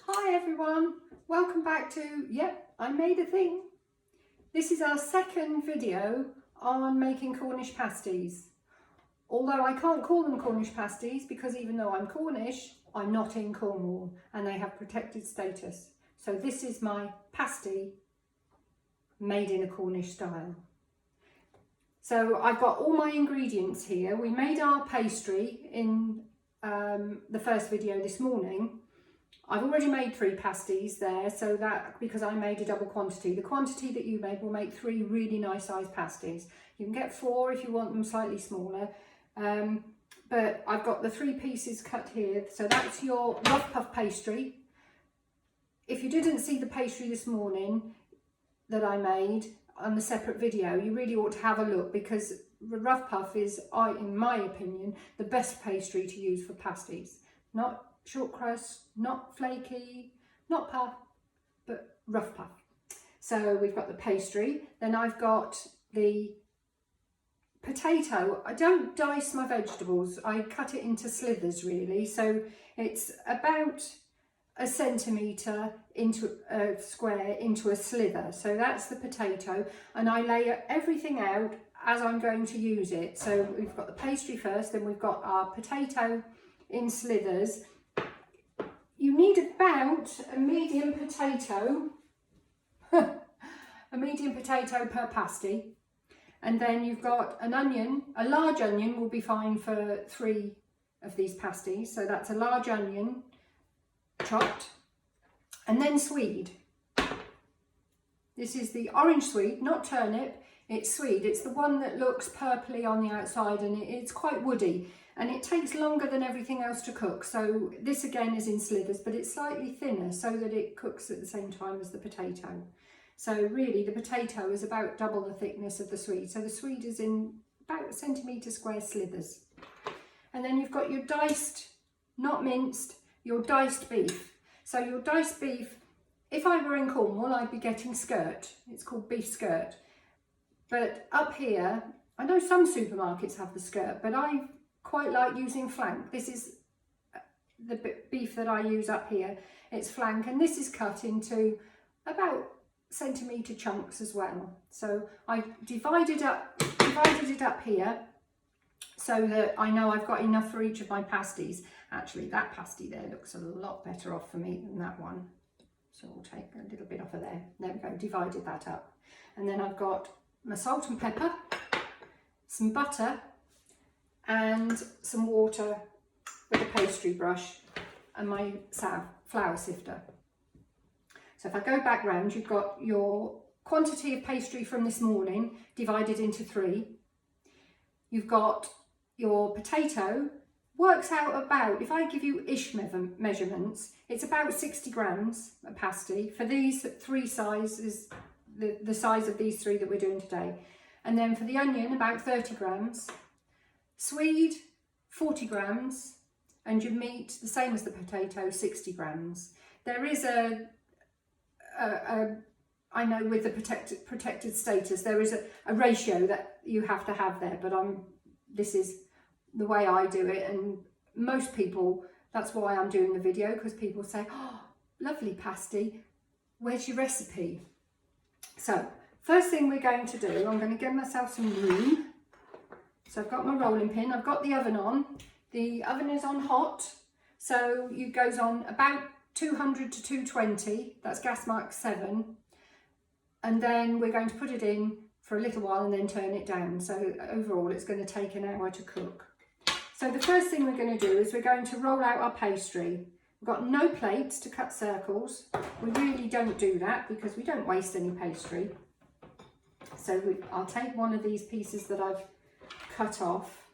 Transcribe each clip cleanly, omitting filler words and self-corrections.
Hi everyone, welcome back to, I made a thing. This is our second video on making Cornish pasties. Although I can't call them Cornish pasties because even though I'm Cornish, I'm not in Cornwall and they have protected status. So this is my pasty made in a Cornish style. So I've got all my ingredients here. We made our pastry in the first video this morning. I've already made 3 pasties there, so that because I made a double quantity. The quantity that you made will make 3 really nice sized pasties. You can get 4 if you want them slightly smaller, but I've got the 3 pieces cut here. So that's your rough puff pastry. If you didn't see the pastry this morning that I made on the separate video, you really ought to have a look, because the rough puff is, in my opinion, the best pastry to use for pasties. Not short crust, not flaky, not puff, but rough puff. So we've got the pastry, then I've got the potato. I don't dice my vegetables, I cut it into slithers really, so it's about a centimetre into a square into a slither. So that's the potato, and I lay everything out as I'm going to use it. So we've got the pastry first, then we've got our potato in slithers. You need about a medium potato, a medium potato per pasty. And then you've got an onion. A large onion will be fine for 3 of these pasties. So that's a large onion chopped. And then swede. This is the orange swede, not turnip, it's swede. It's the one that looks purpley on the outside and it's quite woody. And it takes longer than everything else to cook. So this again is in slithers, but it's slightly thinner so that it cooks at the same time as the potato. So really the potato is about double the thickness of the swede. So the swede is in about centimetre square slithers. And then you've got your diced, not minced, your diced beef. So your diced beef, if I were in Cornwall, I'd be getting skirt. It's called beef skirt. But up here, I know some supermarkets have the skirt, but I quite like using flank. This is the beef that I use up here. It's flank, and this is cut into about centimetre chunks as well. So I divided it up here so that I know I've got enough for each of my pasties. Actually, that pasty there looks a lot better off for me than that one. So we'll take a little bit off of there. There we go, divided that up. And then I've got my salt and pepper, some butter, and some water with a pastry brush, and my flour sifter. So if I go back round, you've got your quantity of pastry from this morning divided into 3. You've got your potato, works out about, if I give you ish measurements, it's about 60 grams a pasty for these 3 sizes, the size of these 3 that we're doing today. And then for the onion, about 30 grams. Swede, 40 grams, and your meat, the same as the potato, 60 grams. There is I know with the protected status, there is a ratio that you have to have there, but this is the way I do it, and most people, that's why I'm doing the video, because people say, oh, lovely pasty, where's your recipe? So, first thing we're going to do, I'm going to give myself some room. So I've got my rolling pin, I've got the oven on. The oven is on hot, so it goes on about 200 to 220, that's gas mark 7. And then we're going to put it in for a little while and then turn it down. So overall it's going to take an hour to cook. So the first thing we're going to do is we're going to roll out our pastry. We've got no plates to cut circles. We really don't do that because we don't waste any pastry. So I'll take one of these pieces that I've cut off.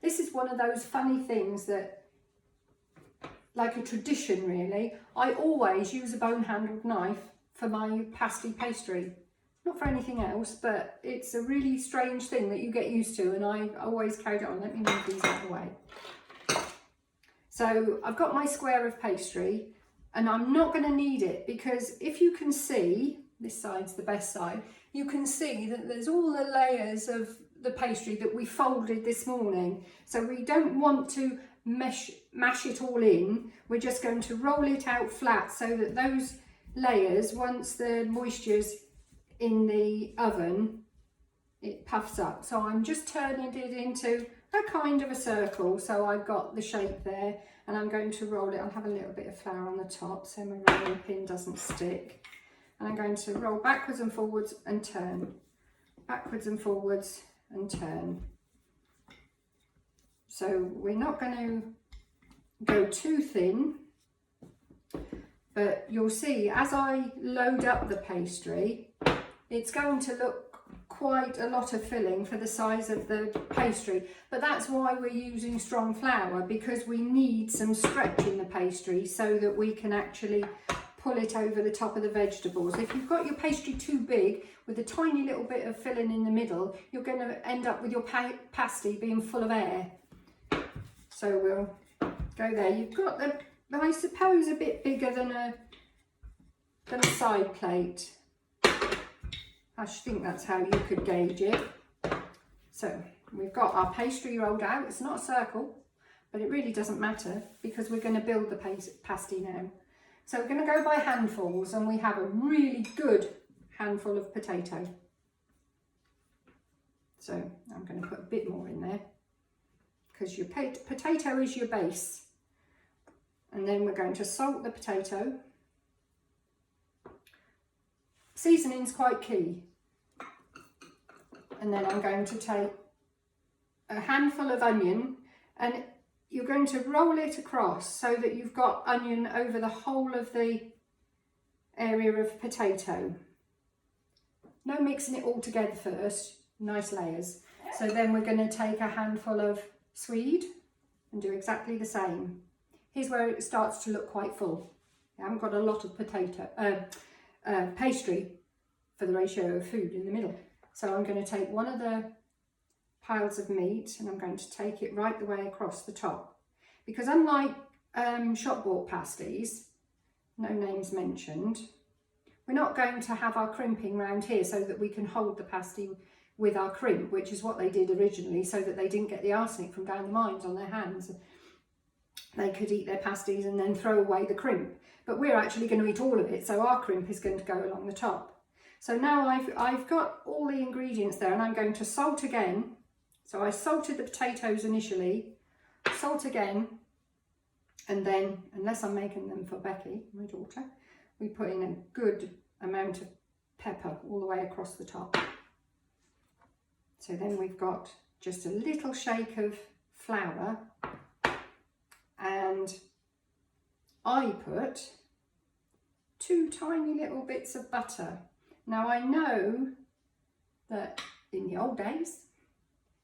This is one of those funny things that, like a tradition really, I always use a bone-handled knife for my pasty pastry. Not for anything else, but it's a really strange thing that you get used to, and I always carried it on. Let me move these out of the way. So I've got my square of pastry, and I'm not going to need it because if you can see, this side's the best side, you can see that there's all the layers of the pastry that we folded this morning. So we don't want to mesh mash it all in. We're just going to roll it out flat so that those layers, once the moisture's in the oven, it puffs up. So I'm just turning it into a kind of a circle, so I've got the shape there, and I'm going to roll it. I'll have a little bit of flour on the top so my rolling pin doesn't stick, and I'm going to roll backwards and forwards and turn, backwards and forwards and turn. So we're not going to go too thin, but you'll see as I load up the pastry, it's going to look quite a lot of filling for the size of the pastry, but that's why we're using strong flour, because we need some stretch in the pastry so that we can actually pull it over the top of the vegetables. If you've got your pastry too big with a tiny little bit of filling in the middle, you're going to end up with your pasty being full of air. So we'll go there. You've got the, I suppose, a bit bigger than a side plate. I think that's how you could gauge it. So we've got our pastry rolled out. It's not a circle, but it really doesn't matter because we're going to build the pasty now. So we're going to go by handfuls, and we have a really good handful of potato. So I'm going to put a bit more in there because your potato is your base. And then we're going to salt the potato. Seasoning's quite key. And then I'm going to take a handful of onion, and you're going to roll it across so that you've got onion over the whole of the area of potato. No mixing it all together first, nice layers. So then we're going to take a handful of swede and do exactly the same. Here's where it starts to look quite full. I haven't got a lot of pastry for the ratio of food in the middle. So I'm going to take one of the piles of meat and I'm going to take it right the way across the top. Because unlike shop bought pasties, no names mentioned, we're not going to have our crimping round here so that we can hold the pasty with our crimp, which is what they did originally so that they didn't get the arsenic from down the mines on their hands. They could eat their pasties and then throw away the crimp. But we're actually going to eat all of it, so our crimp is going to go along the top. So now I've got all the ingredients there, and I'm going to salt again. So I salted the potatoes initially, salt again, and then, unless I'm making them for Becky, my daughter, we put in a good amount of pepper all the way across the top. So then we've got just a little shake of flour, and I put 2 tiny little bits of butter. Now I know that in the old days,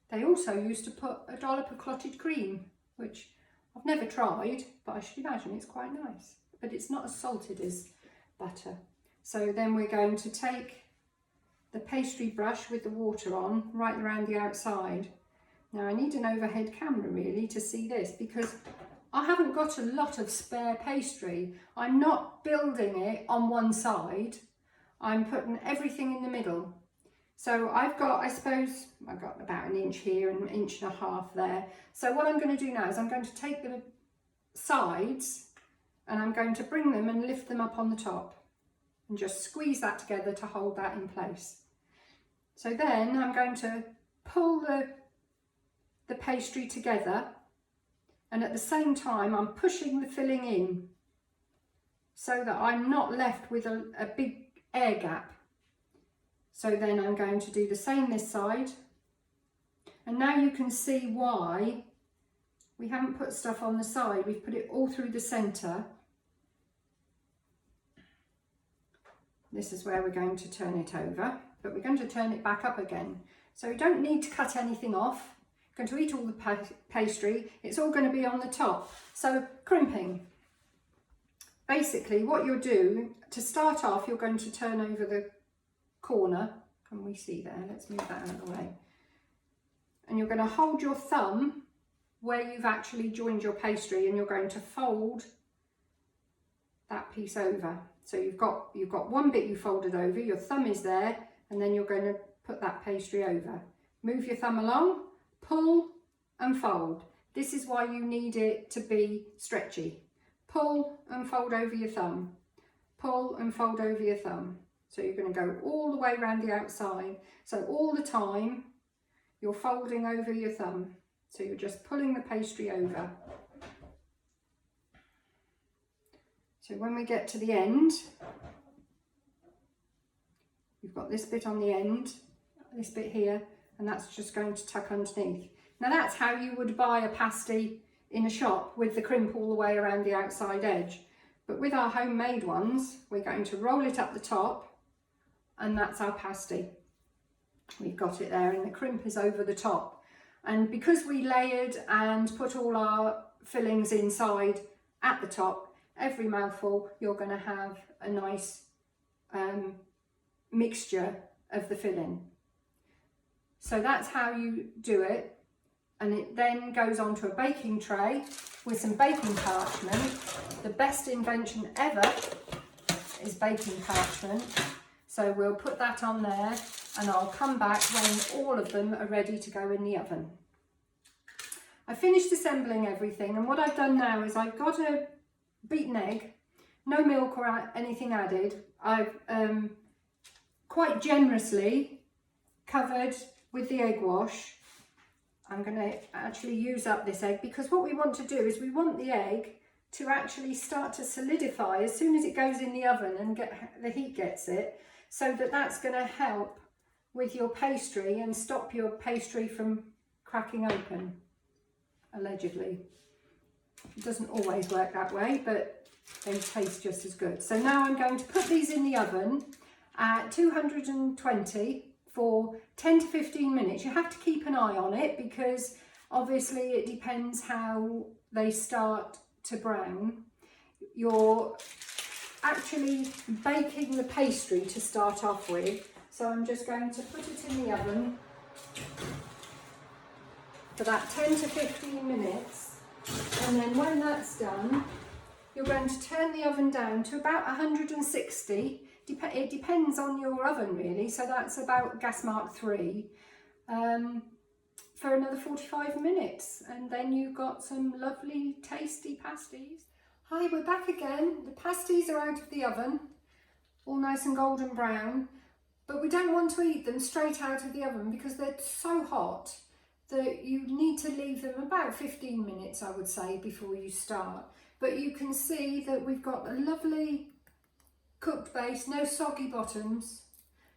they also used to put a dollop of clotted cream, which I've never tried, but I should imagine it's quite nice. But it's not as salted as butter. So then we're going to take the pastry brush with the water on right around the outside. Now I need an overhead camera really to see this because I haven't got a lot of spare pastry. I'm not building it on one side. I'm putting everything in the middle. So I've got, I suppose, I've got about an inch here and an inch and a half there. So what I'm going to do now is I'm going to take the sides and I'm going to bring them and lift them up on the top and just squeeze that together to hold that in place. So then I'm going to pull the pastry together, and at the same time I'm pushing the filling in so that I'm not left with a big air gap. So then I'm going to do the same this side, and now you can see why we haven't put stuff on the side. We've put it all through the centre. This is where we're going to turn it over, but we're going to turn it back up again. So you don't need to cut anything off. You're going to eat all the pastry. It's all going to be on the top. So crimping. Basically what you'll do, to start off, you're going to turn over the corner. Can we see there? Let's move that out of the way. And you're going to hold your thumb where you've actually joined your pastry, and you're going to fold that piece over. So you've got one bit you folded over, your thumb is there, and then you're going to put that pastry over. Move your thumb along, pull and fold. This is why you need it to be stretchy. Pull and fold over your thumb. Pull and fold over your thumb. So you're going to go all the way around the outside. So all the time you're folding over your thumb. So you're just pulling the pastry over. So when we get to the end, you've got this bit on the end, this bit here, and that's just going to tuck underneath. Now that's how you would buy a pasty in a shop, with the crimp all the way around the outside edge. But with our homemade ones, we're going to roll it up the top, and that's our pasty. We've got it there, and the crimp is over the top. And because we layered and put all our fillings inside at the top, every mouthful you're going to have a nice mixture of the filling. So that's how you do it. And it then goes onto a baking tray with some baking parchment. The best invention ever is baking parchment. So we'll put that on there, and I'll come back when all of them are ready to go in the oven. I finished assembling everything, and what I've done now is I've got a beaten egg, no milk or anything added. I've quite generously covered with the egg wash. I'm going to actually use up this egg, because what we want to do is we want the egg to actually start to solidify as soon as it goes in the oven and the heat gets it, so that's going to help with your pastry and stop your pastry from cracking open, allegedly. It doesn't always work that way, but they taste just as good. So now I'm going to put these in the oven at 220 for 10 to 15 minutes. You have to keep an eye on it, because obviously it depends how they start to brown. You're actually baking the pastry to start off with. So I'm just going to put it in the oven for that 10 to 15 minutes. And then when that's done, you're going to turn the oven down to about 160. It depends on your oven really, so that's about gas mark 3, for another 45 minutes, and then you've got some lovely tasty pasties. Hi, we're back again. The pasties are out of the oven, all nice and golden brown, but we don't want to eat them straight out of the oven because they're so hot that you need to leave them about 15 minutes, I would say, before you start. But you can see that we've got a lovely cooked base, no soggy bottoms.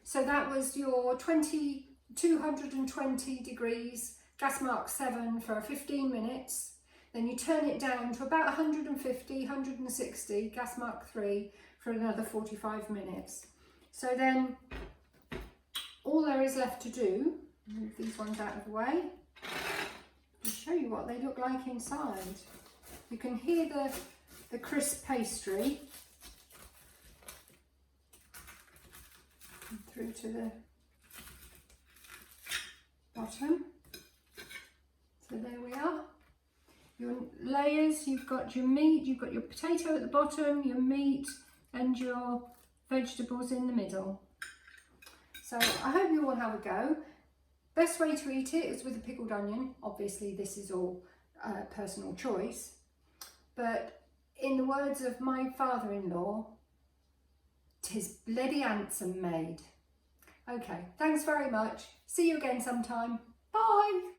So that was your 220 degrees, gas mark 7 for 15 minutes. Then you turn it down to about 150, 160, gas mark 3 for another 45 minutes. So then all there is left to do, move these ones out of the way, and show you what they look like inside. You can hear the crisp pastry through to the bottom. So there we are. Your layers, you've got your meat, you've got your potato at the bottom, your meat and your vegetables in the middle. So I hope you all have a go. Best way to eat it is with a pickled onion. Obviously this is all personal choice, but in the words of my father-in-law, 'tis bloody ansom made. Okay, thanks very much. See you again sometime. Bye.